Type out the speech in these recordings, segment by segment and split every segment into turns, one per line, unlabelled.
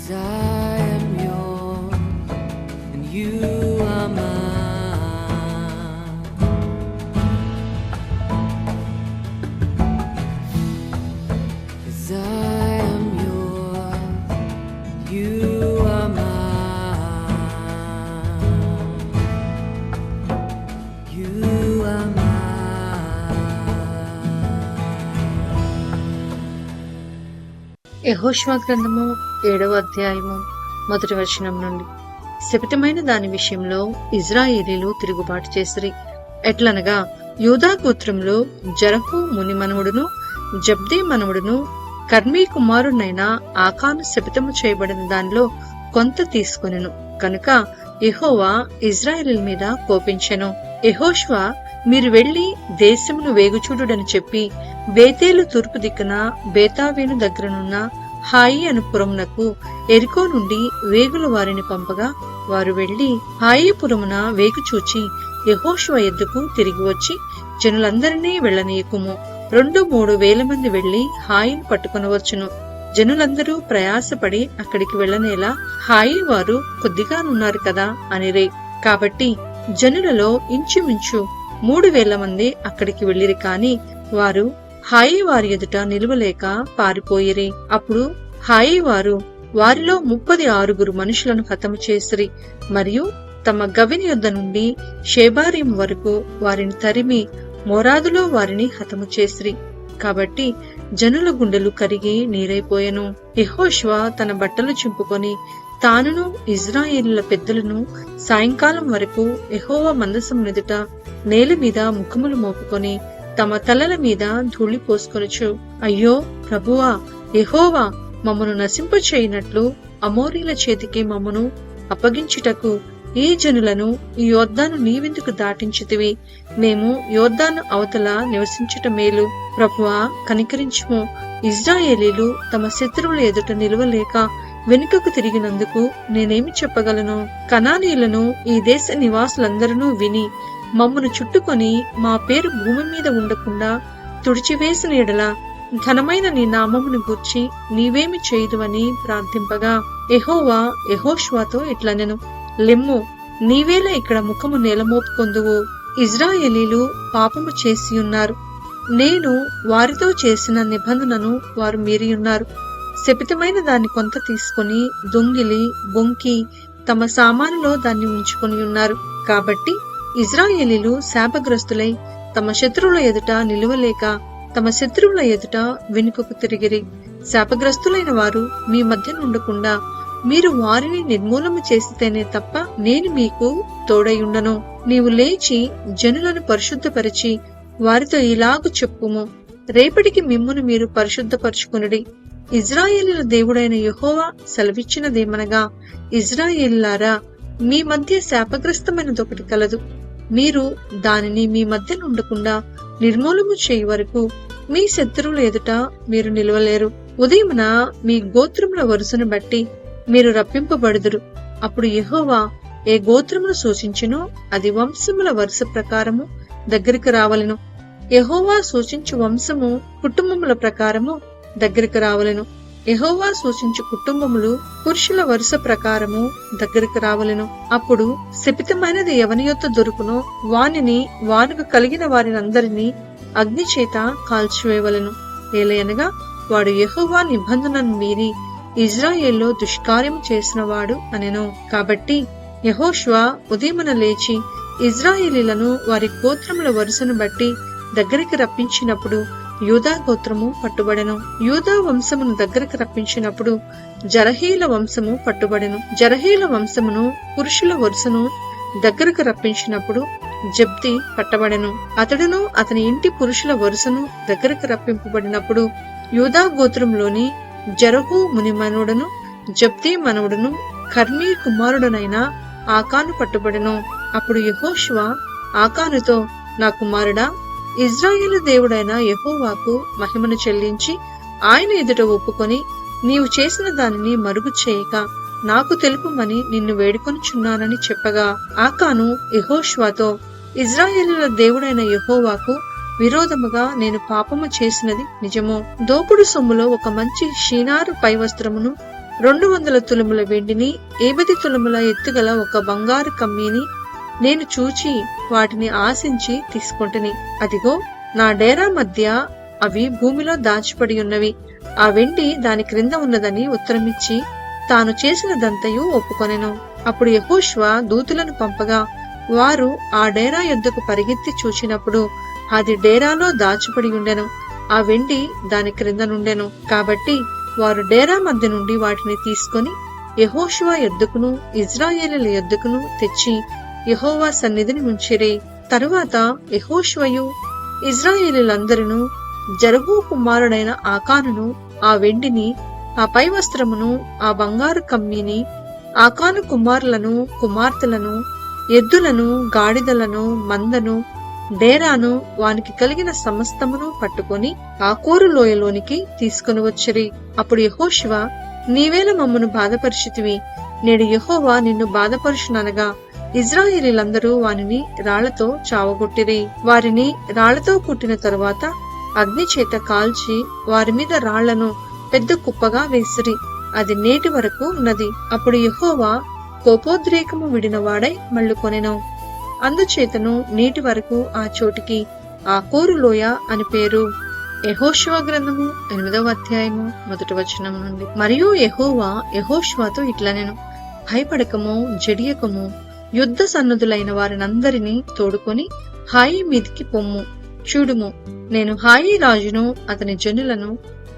'Cause I am yours and you are mine. 'Cause I am yours, you are mine. You are mine.
యెహోషువ గ్రంథము 7వ అధ్యాయము 1వ వచనం నుండి. శపితమైన దాని విషయంలో ఇజ్రాయేలీలు తిరుగుబాటు చేసిరి. ఎట్లనగా యూదా గోత్రంలో జరహు ముని మనవుడును జబ్దే మనవుడును కర్మీ కుమారుడైన ఆకాను శపితము చేయబడిన దానిలో కొంత తీసుకొనెను. కనుక యెహోవా ఇజ్రాయేలీల మీద కోపించెను. యెహోషువ, మీరు వెళ్లి దేశమును వేగుచూడుడని చెప్పి బేతేలు తూర్పు దిక్కున బేతావేను దగ్గరనున్న హాయి అను పురమునకు ఎరికో నుండి వేగుల వారిని పంపగా వారు వెళ్లి హాయి పురమున వేగు చూచి యెహోషువ ఎద్దుకు తిరిగి వచ్చి, జనులందరినీ వెళ్లనీయకుము, 2-3 వేల మంది వెళ్లి హాయిని పట్టుకొనవచ్చును. జనులందరూ ప్రయాసపడి అక్కడికి వెళ్లనేలా హాయి వారు కొద్దిగానున్నారు కదా అనిరే. కాబట్టి జనులలో ఇంచుమించు 3,000 మంది అక్కడికి వెళ్లిరి. కాని వారు హాయి వారి ఎదుట నిలువలేక పారిపోయిరి. అప్పుడు హాయి వారు వారిలో 36 మనుషులను హతము చేసిరి. మరియు తమ గవిని యొద్ద నుండి షేబారీం వరకు వారిని తరిమి మోరాదులో వారిని హతము చేసిరి. కాబట్టి జనుల గుండెలు కరిగి నీరైపోయెను. యెహోషువ తన బట్టలు చింపుకొని తానును ఇజ్రాయేలీల పెద్దలను సాయంకాలం వరకు యెహోవా మందసం ఎదుట నేల మీద ముఖములు మోపుకొని తమ తలల మీద ధూళి పోసుకొనుచు, అయ్యో ప్రభువా యెహోవా, మమ్మను నశింపచేయునట్లు అమోరీల చేతికి మమ్మను అప్పగించుటకు ఈ జనులను ఈ యొర్దాను నీవెందుకు దాటించితివి? మేము యొర్దాను అవతల నివసించుట మేలు. ప్రభువా కనికరించుము. ఇజ్రాయేలీలు తమ శత్రువుల ఎదుట నిలువలేక వెనుకకు తిరిగినందుకు నేనేమి చెప్పగలను? కనానీయులను ఈ దేశ నివాసులందరూ విని మమ్మను చుట్టుకొని మా పేరు భూమి మీద ఉండకుండా తుడిచివేసిన ఎడల ఘనమైన నీ నామమును గూర్చి నీవేమి చేయుదువని ప్రార్థింపగా యెహోవా యెహోషువతో ఇట్లనెను, లెమ్ము, నీవేలా ఇక్కడ ముఖము నేలమోపుకొందువు. ఇజ్రాయేలీలు పాపము చేసియున్నారు. నేను వారితో చేసిన నిబంధనను వారు మీరియున్నారు. శపితమైన దాన్ని కొంత తీసుకుని దొంగిలి బొంకి తమ సామానులో దాన్ని ఉంచుకొని ఉన్నారు. కాబట్టి ఇజ్రాయేలీలు శాపగ్రస్తులై తమ శత్రువుల ఎదుట నిలువలేక తమ శత్రువుల ఎదుట వెనుకకు తిరిగిరి. శాపగ్రస్తులైన వారు మీ మధ్య ఉండకుండా మీరు వారిని నిర్మూలము చేసితేనే తప్ప నేను మీకు తోడయుండను. నీవు లేచి జనులను పరిశుద్ధపరిచి వారితో ఇలాగు చెప్పుము, రేపటికి మిమ్మును మీరు పరిశుద్ధపరచుకొనుడి. ఇజ్రాయేలీల దేవుడైన యెహోవా సెలవిచ్చినదేమనగా, ఇజ్రాయేలీలారా, మీ మధ్య శాపగ్రస్తమైనదొకటి కలదు. మీరు దానిని మీ మధ్య నుండకుండా నిర్మూలము చేయు వరకు మీ శత్రువుల ఎదుట మీరు నిలవలేరు. ఉదయమున మీ గోత్రముల వరుసను బట్టి మీరు రప్పింపబడుదురు. అప్పుడు యెహోవా ఏ గోత్రమును సూచించునో అది వంశముల వరుస ప్రకారము దగ్గరికి రావలెను. యెహోవా సూచించు వంశము కుటుంబముల ప్రకారము దగ్గరికి రావలెను. యెహోవా సూచించు కుటుంబములు పురుషుల వరుస ప్రకారము దగ్గరికి రావలెను. అప్పుడు శపితమైనది ఎవని యొద్ద దొరుకునో వానిని వానికి కలిగిన వారినందరినీ అగ్ని చేత కాల్చివేయవలెను. ఏలయనగా వాడు యెహోవా నిబంధనను మీరి ఇజ్రాయేల్లో దుష్కార్యము చేసిన వాడు అనెను. కాబట్టి యెహోషువ ఉదయమున లేచి ఇజ్రాయేలీలను వారి గోత్రముల వరుసను బట్టి దగ్గరికి రప్పించినప్పుడు యూదా గోత్రము పట్టుబడెను. యూదా వంశమును దగ్గరకు రప్పించినప్పుడు జరహీల వంశము పట్టుబడెను. జరహీల వంశమును పురుషుల వరుసను దగ్గరకు రప్పించినప్పుడు జబ్ది పట్టబడెను. అతడును అతని ఇంటి పురుషుల వరుసను దగ్గరకు రప్పింపబడినప్పుడు యూదా గోత్రంలోని జరహు ముని మనవుడును జబ్ది మనవుడును కర్మీ కుమారుడనైన ఆకాను పట్టుబడెను. అప్పుడు యెహోషువ ఆకానుతో, నా కుమారుడా, ఇజ్రాయేలు దేవుడైన యెహోవాకు మహిమను చెల్లించి ఆయన ఎదుట ఒప్పుకొని నీవు చేసిన దానిని మరుగు చేయక నాకు తెలుపుమని నిన్ను వేడుకొనుచున్నానని చెప్పగా ఆకాను యెహోషువతో, ఇజ్రాయేలుల దేవుడైన యెహోవాకు విరోధముగా నేను పాపము చేసినది నిజమో. దోపుడు సొమ్ములో ఒక మంచి షీనారు పై వస్త్రమును 200 తులముల వెండిని 50 తులముల ఎత్తుగల ఒక బంగారు కమ్మీని నేను చూచి వాటిని ఆశించి తీసుకొంటిని. అదిగో నా డేరా మధ్య అవి భూమిలో దాచిపడి ఉన్నవి. ఆ వెండి దాని క్రింద ఉన్నదని ఉత్తరమిచ్చి తాను చేసినదంతయు ఒప్పుకొనెను. అప్పుడు యెహోషువ దూతులను పంపగా వారు ఆ డేరా యొద్దకు పరిగెత్తి చూచినప్పుడు అది డేరాలో దాచిపడి ఉండెను. ఆ వెండి దాని క్రింద నుండెను. కాబట్టి వారు డేరా మధ్య నుండి వాటిని తీసుకొని యెహోషువ యొద్దకును ఇశ్రాయేలీయుల యొద్దకును తెచ్చి యెహోవా సన్నిధిని ఉంచిరి. తరువాత యెహోషువయు ఇశ్రాయేలీయులందరూ జరహు కుమారుడైన ఆకానును, ఆ వెండిని, ఆ పై వస్త్రమును, ఆ బంగారు కమ్మీని, ఆకాను కుమారులను, కుమార్తెలను, ఎద్దులను, గాడిదలను, మందను, డేరాను, వానికి కలిగిన సమస్తమును పట్టుకొని ఆకోరు లోయలోనికి తీసుకుని వచ్చిరి. అప్పుడు యెహోషువ, నీవేల మమ్మను బాధపరిచితివి, నేడు యెహోవా నిన్ను బాధపరుచుననగా ఇశ్రాయేలీయులందరూ వానిని రాళ్లతో చావగొట్టిరి. వారిని రాళ్లతో కుట్టిన తరువాత అగ్ని చేత కాల్చి వారి మీద రాళ్లను పెద్ద కుప్పగా వేసిరి. అది నేటి వరకు ఉన్నది. అప్పుడు యెహోవా కోపోద్రేకము విడినవాడై మళ్ళుకొనెను. అందుచేతను నేటి వరకు ఆ చోటికి ఆకోరు లోయ అని పేరు. యెహోషువ గ్రంథము 8వ అధ్యాయము 1వ వచనం నుండి. మరియు యెహోవా యెహోషువతో ఇట్లనెను, భయపడకము, జడియకము, యుద్ధ సన్నదులైన వారినందరినీ తోడుకొని హాయి మీదికి పొమ్ము. చూడుము, నేను హాయి రాజును, అతని జనులను,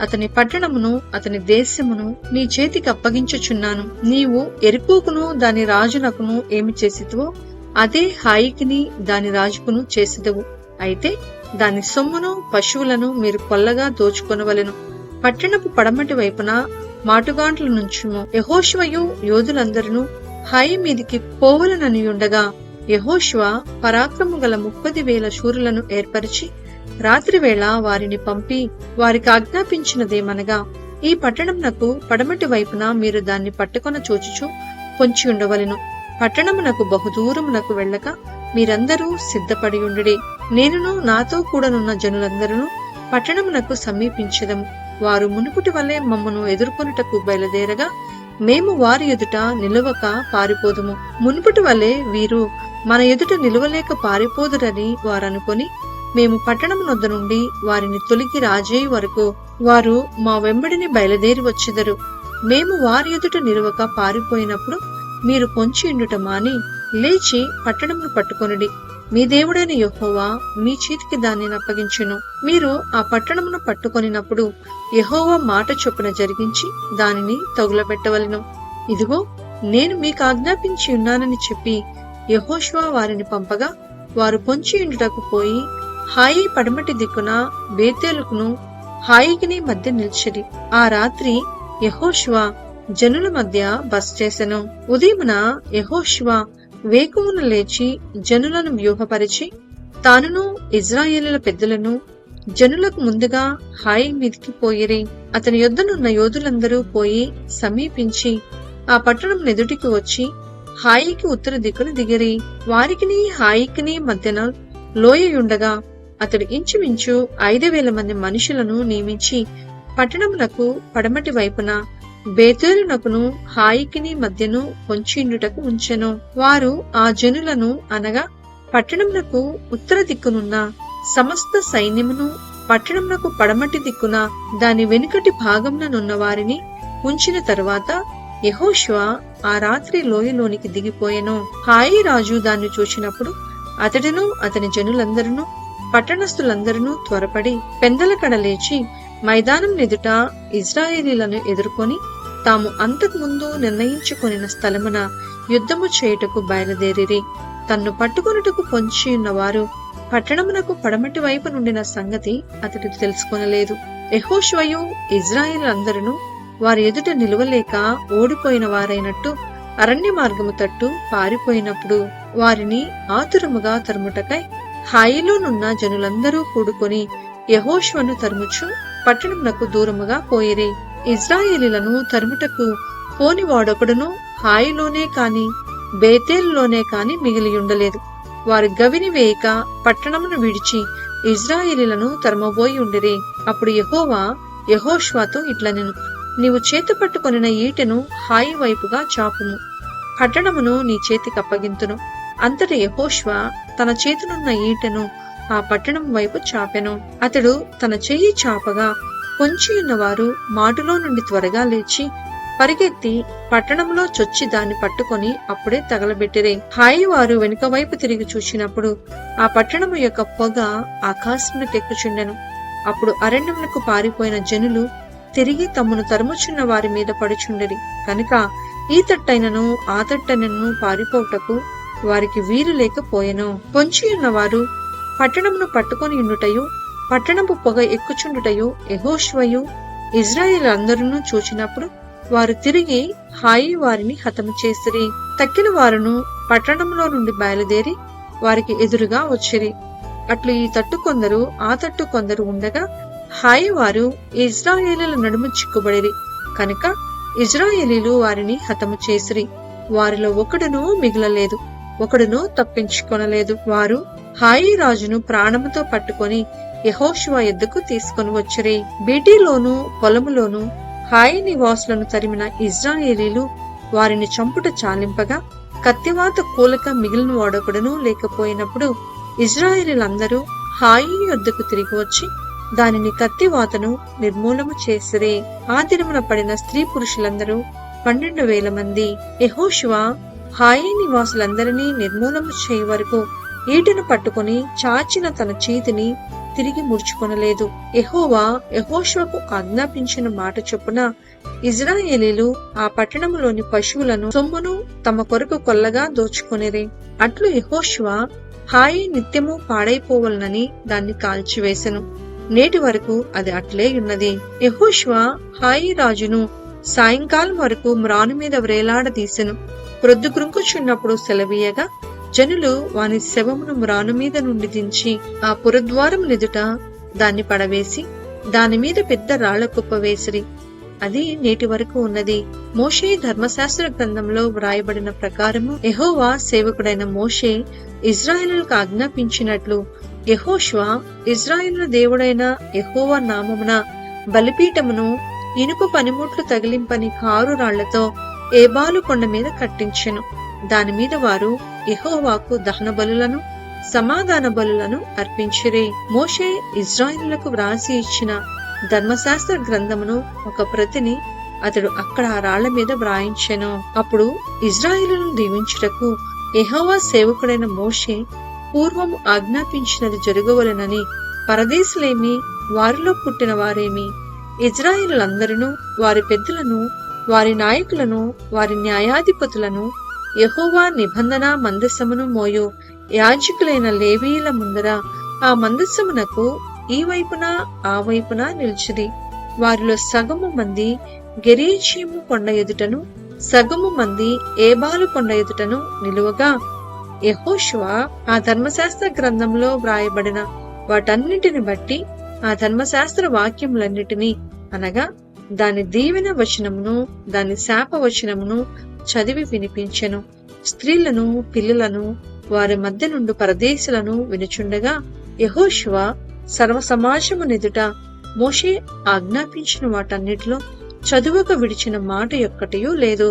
అతని పట్టణమును, అతని దేశమును నీ చేతికి అప్పగించుచున్నాను. నీవు ఎరుకోకును దాని రాజునకును ఏమి చేసితువో అదే హాయికిని దాని రాజుకును చేసిదవు. అయితే దాని సొమ్మును పశువులను మీరు కొల్లగా దోచుకొనవలెను. పట్టణపు పడమటి వైపున మాటుగాండ్ల నుంచుము. యెహోషువయు యోధులందరూ హాయి మీదికి పోవలననియుండగా యెహోషువ పరాక్రము గల 30,000 శూరులను ఏర్పరిచి రాత్రివేళ వారిని పంపి వారికి ఆజ్ఞాపించినదేమనగా, ఈ పట్టణమునకు పడమటి వైపున మీరు దాన్ని పట్టుకొన చూచుచు పొంచి ఉండవలెను. పట్టణమునకు బహుదూరమునకు వెళ్ళక మీరందరూ సిద్ధపడి ఉండుడి. నేనును నాతో కూడనున్న జనులందరూ పట్టణమునకు సమీపించెదము. వారు మునుపుటి వలె మమ్మను ఎదుర్కొనుటకు బయలుదేరగా మేము వారి ఎదుట నిలువక పారిపోదుము. మునుపుటి వలె వీరు మన ఎదుట నిలువలేక పారిపోదురని వారనుకొని మేము పట్టణమునొద్ద నుండి వారిని తొలగి రాజేయు వరకు వారు మా వెంబడిని బయలుదేరి వచ్చెదరు. మేము వారి ఎదుట నిలువక పారిపోయినప్పుడు మీరు పొంచి ఉండుట మాని లేచి పట్టణమును పట్టుకొనుడి. మీ దేవుడైన యెహోవా మీ చేతికి దాన్ని అప్పగించును. మీరు ఆ పట్టణమును పట్టుకొనినప్పుడు యెహోవా మాట చొప్పున జరిగించి దానిని తగులబెట్టవలెను. ఇదిగో నేను మీకు ఆజ్ఞాపించి ఉన్నానని చెప్పి యెహోషువ వారిని పంపగా వారు పొంచి ఉండుటకు పోయి హాయి పడమటి దిక్కున బేతేలుకును హాయికిని మధ్య నిలిచిరి. ఆ రాత్రి యెహోషువ జనుల మధ్య బస చేసెను. ఉదయమున యెహోషువ వేకువన లేచి జనులను వ్యూహపరిచి తానును ఇశ్రాయేలీయుల పెద్దలను జనులకు ముందుగా హాయి మీదికి పోయిరి. అతని యొద్దనున్న యోధులందరూ పోయి సమీపించి ఆ పట్టణం ఎదుటికి వచ్చి హాయికి ఉత్తర దిక్కున దిగిరి. వారికిని హాయికిని మధ్యన లోయయుండగా అతడు ఇంచుమించు 5,000 మంది మనుషులను నియమించి పట్టణమునకు పడమటి వైపున బేతేలునకును హాయికిని మధ్యను పొంచిండుటకు ఉంచెను. వారు ఆ జనులను అనగా పట్టణమునకు ఉత్తర దిక్కునున్న సమస్త సైన్యమును, పట్టణమునకు పడమటి దిక్కున దాని వెనుకటి భాగముననున్న వారిని ఉంచిన తరువాత యెహోషువ ఆ రాత్రి లోయలోనికి దిగిపోయెను. హాయి రాజు దాన్ని చూచినప్పుడు అతడును అతని జనులందరూ పట్టణస్థులందరూ త్వరపడి పెందలకడ లేచి మైదానం ఎదుట ఇశ్రాయేలీలను ఎదుర్కొని తాము అంతకుముందు నిర్ణయించుకొనిన స్థలమున యుద్ధము చేయుటకు బయలుదేరిరి. తన్ను పట్టుకొనుటకు పొంచి ఉన్నవారు పట్టణమునకు పడమటి వైపు నుండిన సంగతి అతడు తెలుసుకొనలేదు. యెహోషువయు ఇశ్రాయేలీయులందరూ వారి ఎదుట నిలువలేక ఓడిపోయిన వారైనట్టు అరణ్య మార్గము తట్టు పారిపోయినప్పుడు వారిని ఆతురముగా తరుముటకై హాయిలోనున్న జనులందరూ కూడుకొని యెహోషువను తరుముచు పట్టణమునకు దూరముగా పోయిరి. ఇశ్రాయేలీయులను తరుముటకు పోని వాడొకడును హాయిలోనే కాని బేతేలులోనే కాని మిగిలియుండలేదు. వారు గవిని వేయక పట్టణమును విడిచి ఇశ్రాయేలీయులను తరుమబోయి ఉండిరి. అప్పుడు యెహోవా యెహోషువతో ఇట్లనెను, నీవు చేతి పట్టుకొనిన ఈటెను హాయి వైపుగా చాపుము, పట్టణమును నీ చేతికి అప్పగింతును. అంతటి యెహోషువ తన చేతినున్న ఈటెను ఆ పట్టణం వైపు చాపెను. అతడు తన చెయ్యి చాపగా పొంచి ఉన్నవారు మాటులో నుండి త్వరగా లేచి పరిగెత్తి పట్టణంలో చొచ్చి దాన్ని పట్టుకొని అప్పుడే తగలబెట్టిరే. హాయి వారు వెనుక వైపు తిరిగి చూచినప్పుడు ఆ పట్టణము యొక్క పొగ ఆకాశమునకెక్కుచుండెను. అప్పుడు అరణ్యమునకు పారిపోయిన జనులు తిరిగి తమ్మును తరుముచున్న వారి మీద పడుచుండిరి కనుక ఈ తట్టైనను ఆ తట్టైనను పారిపోవుటకు వారికి వీలు లేకపోయెను. పొంచి ఉన్నవారు పట్టణమును పట్టుకొని ఉండుటయు పట్టణపు పొగ ఎక్కుచుండుటయు యెహోషువయు ఇశ్రాయేలీయులందరూ చూచినప్పుడు వారు తిరిగి హాయి వారిని హతము చేసిరి. తక్కిన వారును పట్టణంలో నుండి బయలుదేరి వారికి ఎదురుగా వచ్చిరి. అట్లు ఈ తట్టు కొందరు ఆ తట్టు కొందరు ఉండగా హాయి వారు ఇశ్రాయేలీయుల నడుము చిక్కుబడిరి కనుక ఇశ్రాయేలీయులు వారిని హతము చేసిరి. వారిలో ఒకడును మిగలలేదు, ఒకడును తప్పించుకొనలేదు. వారు హాయి రాజును ప్రాణముతో పట్టుకొని యెహోషువ యొద్దకు తీసుకొని వచ్చిరి. బీటీలోను పొలములోను హాయి నివాసులను తరిమిన ఇశ్రాయేలీలు వారిని చంపుట చాలింపగా కత్తివాత కూలక మిగిలిన వాడొకడును లేకపోయినప్పుడు ఇశ్రాయేలీలందరూ హాయి యొద్దకు తిరిగి వచ్చి దానిని కత్తివాతను నిర్మూలము చేసిరి. ఆ దినమున పడిన స్త్రీ పురుషులందరూ 12,000 మంది. యెహోషువ హాయి నివాసులందరినీ నిర్మూలము చేయ వరకు ఈటెను పట్టుకుని చాచిన తన చేతిని తిరిగి ముడుచుకొనలేదు. యెహోవా యెహోషువకు ఆజ్ఞాపించిన మాట చొప్పున ఇశ్రాయేలీలు ఆ పట్టణములోని పశువులను సొమ్మును తమ కొరకు కొల్లగా దోచుకొనిరి. అట్లు యెహోషువ హాయి నిత్యము పాడైపోవలనని దాన్ని కాల్చివేసెను. నేటి వరకు అది అట్లే ఉన్నది. యెహోషువ హాయి రాజును సాయంకాలం వరకు మ్రాను మీద వ్రేలాడదీసెను. ప్రొద్దుగుంకుచున్నప్పుడు సెలవీయగా జనులు వాని శవమును మ్రాను మీద నుండి దించి ఆ పురద్వారం ఎదుట దాన్ని పడవేసి దాని మీద పెద్ద రాళ్ల కుప్ప వేసిరి. అది నేటి వరకు ఉన్నది. మోషే ధర్మశాస్త్ర గ్రంథంలో వ్రాయబడిన ప్రకారము యెహోవా సేవకుడైన మోషే ఇశ్రాయేలులకు ఆజ్ఞాపించినట్లు యెహోషువ ఇశ్రాయేలు దేవుడైన యెహోవా నామమున బలిపీఠమును ఇనుప పనిముట్లు తగిలింపని 6 రాళ్లతో ఏబాలు కొండ మీద కట్టించెను. దాని మీద వారు యెహోవాకు దహన బలులను సమాధాన బలులను అర్పించిరి. మోషే ఇశ్రాయేలులకు వ్రాసి ఇచ్చిన ధర్మశాస్త్ర గ్రంథమును ఒక ప్రతిని అతడు అక్కడ ఆ రాళ్ల మీద వ్రాయించెను. అప్పుడు ఇశ్రాయేలును దీవించుటకు యెహోవా సేవకుడైన మోషే పూర్వము ఆజ్ఞాపించినది జరగవలెనని పరదేశులేమి వారిలో పుట్టిన వారేమి ఇశ్రాయేలులందరినూ వారి పెద్దలను వారి నాయకులను వారి న్యాయాధిపతులను యెహోవా నిబంధన మందసమును మోయు యాజకులైన లేవీయుల ముందర ఆ మందసమునకు ఈ వైపున ఆ వైపున నిలిచిరి. వారిలో సగము మంది గెరీజీము కొండ ఎదుటను సగము మంది ఏబాలు కొండ ఎదుటను నిలువగా యెహోషువ ఆ ధర్మశాస్త్ర గ్రంథంలో వ్రాయబడిన వాటన్నిటిని బట్టి ఆ ధర్మశాస్త్ర వాక్యములన్నిటినీ అనగా దాని దీవెన వచనమును దాని శాప వచనమును చదివి వినిపించెను. స్త్రీలను పిల్లలను వారి మధ్య నుండి పరదేశులను వినుచుండగా యెహోషువ సర్వ సమాజమునెదుట మోషే ఆజ్ఞాపించిన వాటన్నిటిలో చదువక విడిచిన మాట ఒక్కటియూ లేదు.